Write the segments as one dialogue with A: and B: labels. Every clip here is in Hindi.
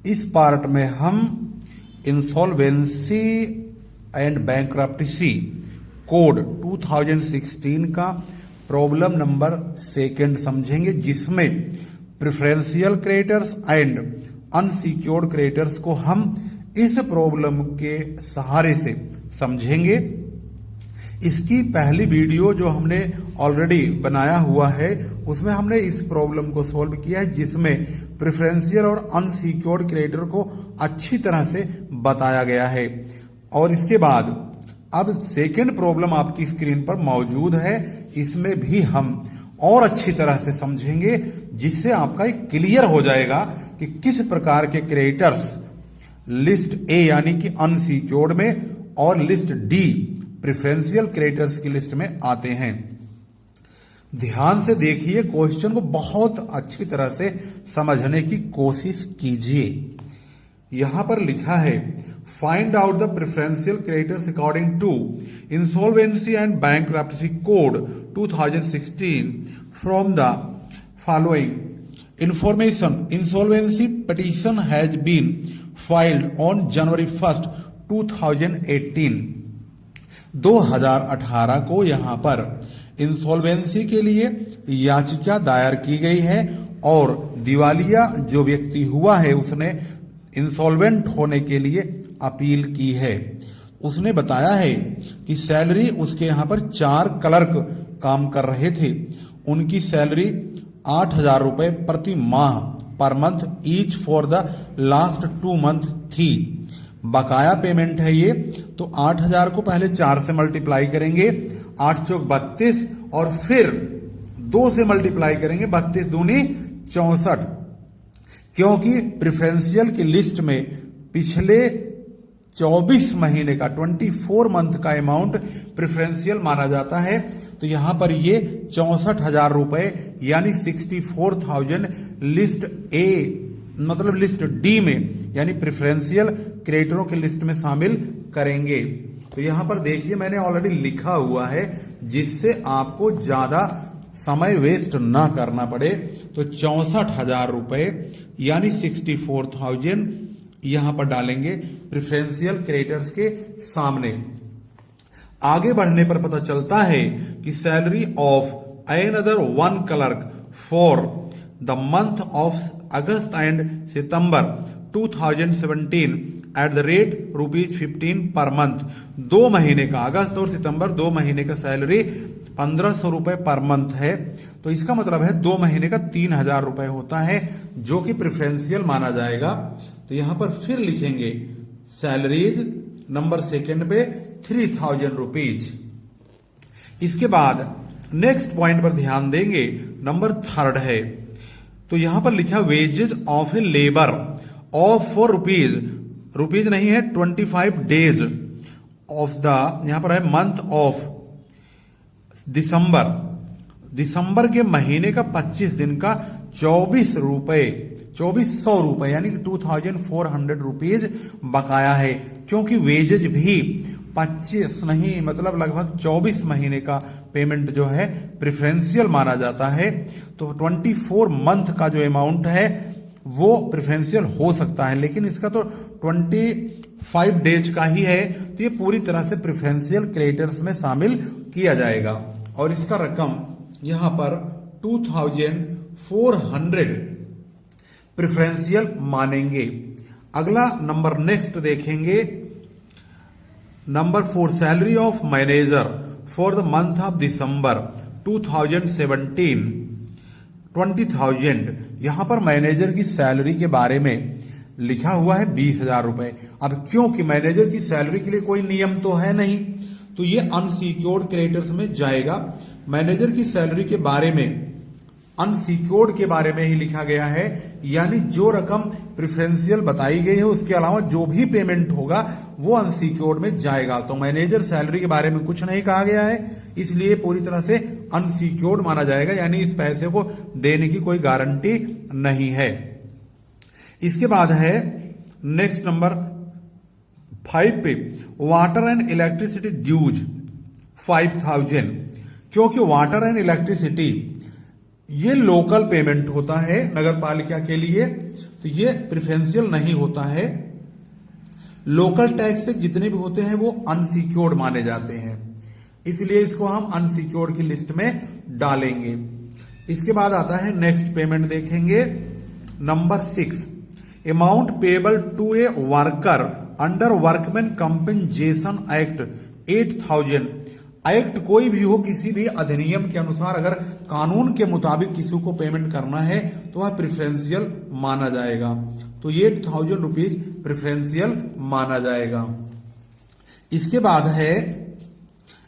A: इस पार्ट में हम इंसॉल्वेंसी एंड बैंक्रप्सी कोड 2016 का प्रॉब्लम नंबर 2 समझेंगे, जिसमें preferential creditors and unsecured creditors को हम इस प्रॉब्लम के सहारे से समझेंगे। इसकी पहली वीडियो जो हमने ऑलरेडी बनाया हुआ है उसमें हमने इस प्रॉब्लम को सॉल्व किया है, जिसमें प्रेफरेंशियल और अनसिक्योर्ड क्रेडिटर को अच्छी तरह से बताया गया है। और इसके बाद अब सेकेंड प्रॉब्लम आपकी स्क्रीन पर मौजूद है, इसमें भी हम और अच्छी तरह से समझेंगे, जिससे आपका एक क्लियर हो जाएगा कि किस प्रकार के क्रेडिटर्स लिस्ट ए यानी कि अनसिक्योर्ड में और लिस्ट डी प्रेफरेंशियल क्रेडिटर्स की लिस्ट में आते हैं। ध्यान से देखिए, क्वेश्चन को बहुत अच्छी तरह से समझने की कोशिश कीजिए। यहां पर लिखा है find out the preferential creditors according to insolvency and bankruptcy code 2016 from the following information. Insolvency petition has been filed on January 1, 2018। 2018 को यहां पर इंसॉल्वेंसी के लिए याचिका दायर की गई है और दिवालिया जो व्यक्ति हुआ है उसने इंसॉल्वेंट होने के लिए अपील की है। उसने बताया है कि सैलरी उसके यहां पर 4 क्लर्क काम कर रहे थे, उनकी सैलरी 8,000 रुपए प्रति माह per month each for the last 2 month थी। बकाया पेमेंट है ये, तो 8,000 को पहले 4 से मल्टीप्लाई करेंगे, 8 चौक 32, और फिर 2 से मल्टीप्लाई करेंगे, 32 दूनी 64। क्योंकि प्रेफरेंशियल की लिस्ट में पिछले 24 महीने का 24 मंथ का अमाउंट प्रेफरेंशियल माना जाता है, तो यहां पर ये 64,000 रुपए यानी 64,000 लिस्ट ए मतलब लिस्ट डी में यानी प्रेफरेंशियल क्रेडिटरों की लिस्ट में शामिल करेंगे। तो यहां पर देखिए मैंने ऑलरेडी लिखा हुआ है, जिससे आपको ज्यादा समय वेस्ट ना करना पड़े। तो 64,000 रुपए यानी 64,000 यहां पर डालेंगे प्रेफरेंशियल क्रेडिटर्स के सामने। आगे बढ़ने पर पता चलता है कि salary of another 1 clerk for the month of August and September 2017 at the rate ₹15 per month. 2 महीने का, अगस्त और सितंबर 2 महीने का सैलरी 1,500 रुपए पर मंथ है, तो इसका मतलब है 2 महीने का 3,000 रुपए होता है, जो कि प्रेफरेंशियल माना जाएगा। तो यहां पर फिर लिखेंगे सैलरीज नंबर 2 पे 3,000 रुपीज। इसके बाद नेक्स्ट पॉइंट पर ध्यान देंगे, नंबर 3 है, तो यहां पर लिखा wages of a labour of for rupees नहीं है 25 डेज ऑफ द, यहां पर है मंथ ऑफ दिसंबर के महीने का 25 दिन का 2400 रुपए यानी कि 2,400 रुपीज बकाया है। क्योंकि वेजेज भी 25 नहीं मतलब लगभग 24 महीने का पेमेंट जो है प्रेफरेंशियल माना जाता है, तो 24 मंथ का जो अमाउंट है वो प्रेफरेंशियल हो सकता है, लेकिन इसका तो 25 डेज का ही है, तो ये पूरी तरह से प्रेफरेंशियल क्रेडिटर्स में शामिल किया जाएगा। और इसका रकम यहां पर 2,400 प्रेफरेंशियल मानेंगे। अगला नंबर नेक्स्ट देखेंगे, number 4 salary of manager for the month of December 2017 20,000। यहां पर मैनेजर की सैलरी के बारे में लिखा हुआ है 20,000 रुपए। अब क्योंकि मैनेजर की सैलरी के लिए कोई नियम तो है नहीं, तो ये अनसिक्योर्ड क्रेडिटर्स में जाएगा। मैनेजर की सैलरी के बारे में अनसिक्योर्ड के बारे में ही लिखा गया है, यानी जो रकम प्रेफरेंशियल बताई गई है उसके अलावा जो भी पेमेंट होगा वो अनसिक्योर्ड में जाएगा। तो मैनेजर सैलरी के बारे में कुछ नहीं कहा गया है, इसलिए पूरी तरह से अनसिक्योर्ड माना जाएगा, यानी इस पैसे को देने की कोई गारंटी नहीं है। इसके बाद है नेक्स्ट नंबर 5 पे वाटर एंड इलेक्ट्रिसिटी ड्यूज 5,000। क्योंकि वाटर एंड इलेक्ट्रिसिटी ये लोकल पेमेंट होता है नगर पालिका के लिए, तो ये प्रेफरेंशियल नहीं होता है। लोकल टैक्स से जितने भी होते हैं वो अनसिक्योर्ड माने जाते हैं, इसलिए इसको हम अनसिक्योर्ड की लिस्ट में डालेंगे। इसके बाद आता है नेक्स्ट पेमेंट, देखेंगे number 6, amount payable to a worker under workman compensation act 8000। Act कोई भी हो, किसी भी अधिनियम के अनुसार अगर कानून के मुताबिक किसी को पेमेंट करना है तो वह प्रेफरेंशियल माना जाएगा। तो 8000 रुपीज प्रेफरेंशियल माना जाएगा। इसके बाद है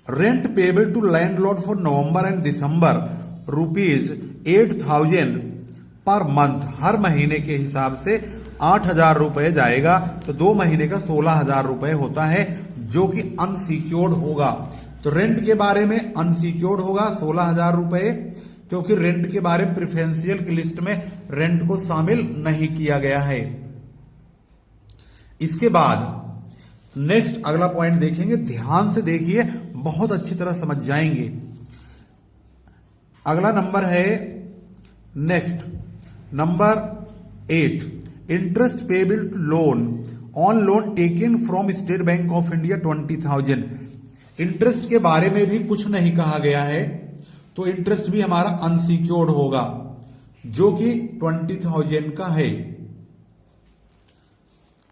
A: rent payable to landlord for November and December rupees 8000 पर मंथ। हर महीने के हिसाब से 8000 रुपए जाएगा, तो 2 महीने का 16000 रुपए होता है, जो कि अनसिक्योर्ड होगा। तो रेंट के बारे में अनसिक्योर्ड होगा 16000 रुपए, क्योंकि रेंट के बारे में प्रेफरेंशियल की लिस्ट में रेंट को शामिल नहीं किया गया है। इसके बाद नेक्स्ट अगला पॉइंट देखेंगे, ध्यान से देखिए, बहुत अच्छी तरह समझ जाएंगे। अगला नंबर है next number 8, interest payable to loan on loan taken from State Bank of India 20,000। Interest के बारे में भी कुछ नहीं कहा गया है, तो इंटरेस्ट भी हमारा अनसिक्योर्ड होगा, जो कि 20,000 का है।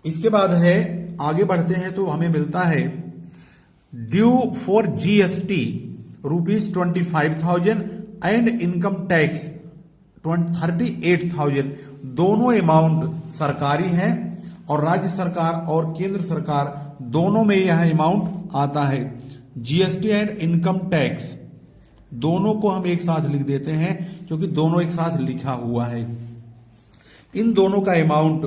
A: इसके बाद है, आगे बढ़ते हैं तो हमें मिलता है due for GST rupees 25,000 and income tax 38,000। दोनों अमाउंट सरकारी हैं और राज्य सरकार और केंद्र सरकार दोनों में यह अमाउंट आता है। जीएसटी एंड इनकम टैक्स दोनों को हम एक साथ लिख देते हैं, क्योंकि दोनों एक साथ लिखा हुआ है। इन दोनों का अमाउंट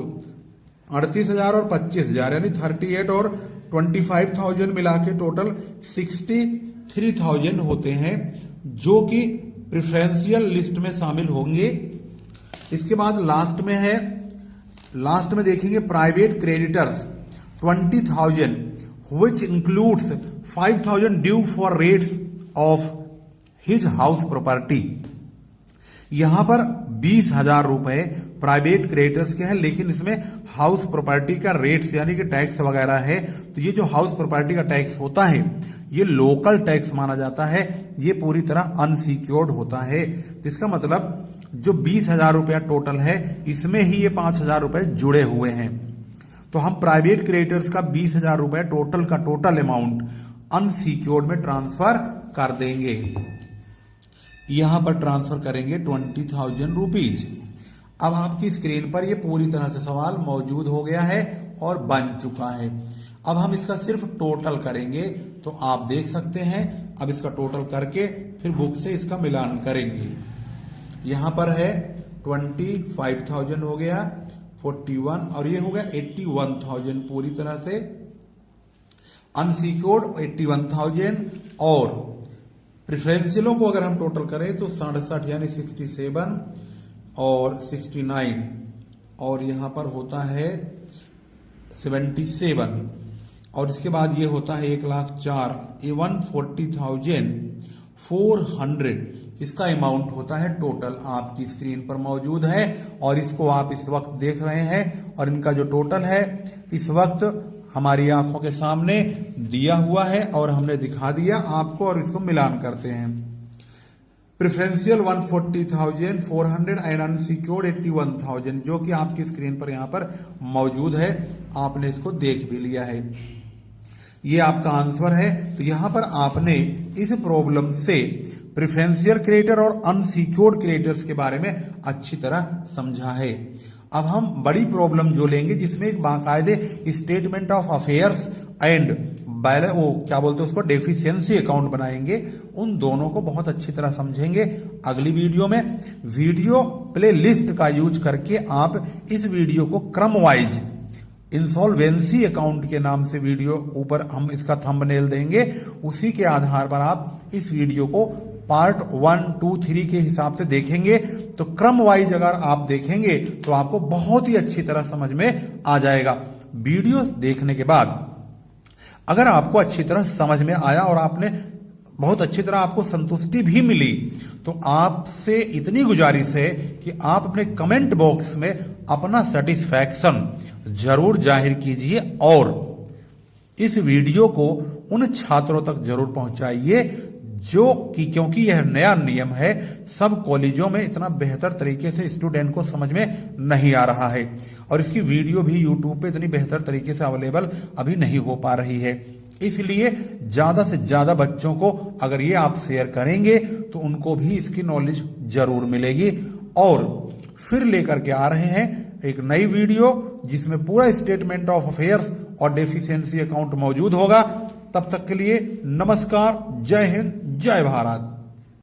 A: 38,000 और 25,000 यानी 38 और 25,000 मिला के टोटल 63,000 होते हैं, जो कि प्रेफरेंशियल लिस्ट में शामिल होंगे। इसके बाद लास्ट में है, लास्ट में देखेंगे private creditors 20,000 which includes 5,000 due for rates of his house property। यहां पर 20,000 रुपए प्राइवेट क्रेडिटर्स के हैं, लेकिन इसमें हाउस प्रॉपर्टी का रेट्स यानी कि टैक्स वगैरह है। तो ये जो हाउस प्रॉपर्टी का टैक्स होता है ये लोकल टैक्स माना जाता है, ये पूरी तरह अनसिक्योर्ड होता है। तो इसका मतलब जो 20,000 रुपया टोटल है, इसमें ही ये 5,000 रुपए जुड़े हुए हैं। तो हम प्राइवेट क्रेडिटर्स का 20,000 रुपए टोटल का टोटल अमाउंट अनसिक्योर्ड में ट्रांसफर कर देंगे। यहां पर ट्रांसफर करेंगे 20,000 रुपीज। अब आपकी स्क्रीन पर ये पूरी तरह से सवाल मौजूद हो गया है और बन चुका है। अब हम इसका सिर्फ टोटल करेंगे, तो आप देख सकते हैं। अब इसका टोटल करके फिर बुक से इसका मिलान करेंगे। यहां पर है 25,000 हो गया, 41 और ये हो गया 81,000 पूरी तरह से अनसिक्योर्ड 81,000। और प्रेफरेंशियलों को अगर हम टोटल करें तो 67 यानी 67 और 69 और यहां पर होता है 77 और इसके बाद ये होता है 1,04,000 140,400 इसका अमाउंट होता है टोटल, आपकी स्क्रीन पर मौजूद है और इसको आप इस वक्त देख रहे हैं। और इनका जो टोटल है इस वक्त हमारी आंखों के सामने दिया हुआ है और हमने दिखा दिया आपको, और इसको मिलान करते हैं। प्रेफरेंशियल 140,400 एंड अनसिक्योर्ड 81,000, जो कि आपकी स्क्रीन पर यहां पर मौजूद है, आपने इसको देख भी लिया है। ये आपका आंसर है। तो यहां पर आपने इस प्रॉब्लम से प्रेफरेंशियल क्रेडिटर और अनसिक्योर्ड क्रेडिटर्स के बारे में अच्छी तरह समझा है। अब हम बड़ी प्रॉब्लम जो लेंगे जिसमें एक बाकायदे स्टेटमेंट ऑफ अफेयर्स एंड वो क्या बोलते हैं उसको डेफिशिएंसी अकाउंट बनाएंगे, उन दोनों को बहुत अच्छी तरह समझेंगे अगली वीडियो में। वीडियो प्ले लिस्ट का यूज करके आप इस वीडियो को क्रम वाइज इंसॉल्वेंसी अकाउंट के नाम से वीडियो ऊपर हम इसका थंबनेल देंगे, उसी के आधार पर आप इस वीडियो को पार्ट 1, 2, 3 के हिसाब से देखेंगे। तो क्रम वाइज अगर आप देखेंगे तो आपको बहुत ही अच्छी तरह समझ में आ जाएगा। वीडियो देखने के बाद अगर आपको अच्छी तरह समझ में आया और आपने बहुत अच्छी तरह आपको संतुष्टि भी मिली, तो आपसे इतनी गुजारिश है कि आप अपने कमेंट बॉक्स में अपना सेटिस्फैक्शन जरूर जाहिर कीजिए और इस वीडियो को उन छात्रों तक जरूर पहुंचाइए जो कि, क्योंकि यह नया नियम है, सब कॉलेजों में इतना बेहतर तरीके से स्टूडेंट को समझ में नहीं आ रहा है और इसकी वीडियो भी यूट्यूब पे इतनी बेहतर तरीके से अवेलेबल अभी नहीं हो पा रही है। इसलिए ज्यादा से ज्यादा बच्चों को अगर ये आप शेयर करेंगे तो उनको भी इसकी नॉलेज जरूर मिलेगी। और फिर लेकर के आ रहे हैं एक नई वीडियो जिसमें पूरा स्टेटमेंट ऑफ अफेयर्स और डेफिशिएंसी अकाउंट मौजूद होगा। तब तक के लिए नमस्कार, जय हिंद, जय भारत।